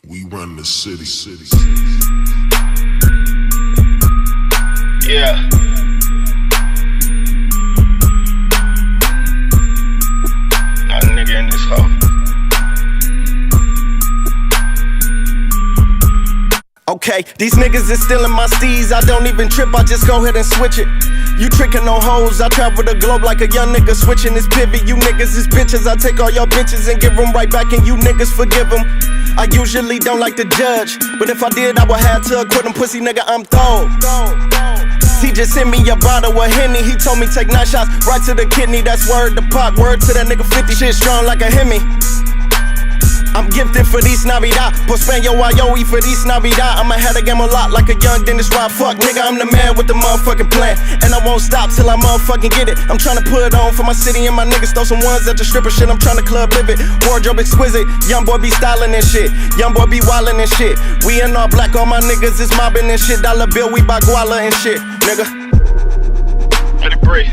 We run the city. Yeah. Not a nigga in this hoe. Okay, these niggas is stealing my steez. I don't even trip, I just go ahead and switch it. You tricking on hoes, I travel the globe like a young nigga switching his pivot. You niggas is bitches, I take all your bitches and give them right back and you niggas forgive them. I usually don't like to judge, but if I did, I would have to acquit him. Pussy nigga, I'm throw. He just sent me a bottle of Henny. He told me take 9 shots right to the kidney. That's word to pop, word to that nigga 50. Shit strong like a Hemi. I'm gifted for these Navidad. Pues Spanyo Ayoe for these Navidad. I'ma have the game a lot like a young Dennis Rod. Fuck nigga, I'm the man with the motherfucking plan. And I won't stop till I motherfucking get it. I'm tryna put it on for my city and my niggas. Throw some ones at the stripper shit. I'm tryna club live it. Wardrobe exquisite. Young boy be styling and shit. Young boy be wildin' and shit. We in all black, all my niggas is mobbing and shit. Dollar bill, we buy guala and shit. Nigga, Let it breathe.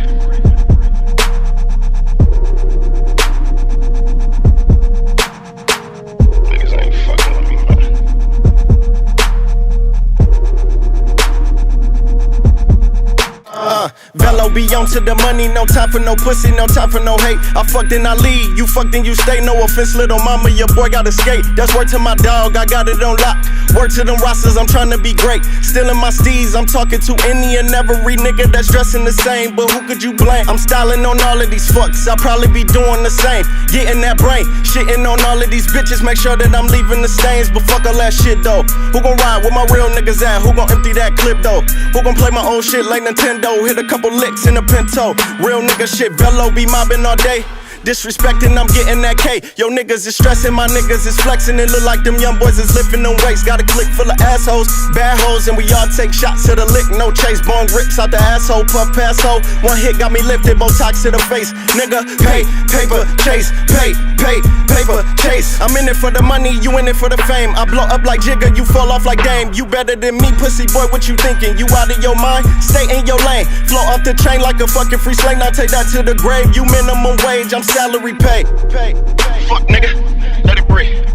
Velo be on to the money, no time for no pussy, no time for no hate. I fucked and I leave, you fucked and you stay. No offense, little mama, your boy gotta skate. That's word to my dog, I got it on lock. Word to them rosters, I'm tryna be great. Stealing my steez, I'm talking to any and every nigga that's dressing the same. But who could you blame? I'm styling on all of these fucks, I'll probably be doing the same. Getting that brain, shitting on all of these bitches. Make sure that I'm leaving the stains, but fuck all that shit though. Who gon' ride where my real niggas at? Who gon' empty that clip though? Who gon' play my old shit like Nintendo? Hit a couple licks in a Pinto. Real nigga shit, Velo be mobbing all day. Disrespecting, I'm getting that K. Yo, niggas is stressing, my niggas is flexing. It look like them young boys is lifting them weights. Got a clique full of assholes, bad hoes, and we all take shots to the lick. No chase, bong rips out the asshole, puff pass hole. One hit got me lifted, Botox to the face. Nigga, pay, paper, chase, pay, paper, chase. I'm in it for the money, you in it for the fame. I blow up like Jigga, you fall off like Dame. You better than me, pussy boy, what you thinking? You out of your mind? Stay in your lane. Flow off the chain like a fucking free slang. Now take that to the grave. You minimum wage, I'm salary paid. Fuck nigga, let it breathe.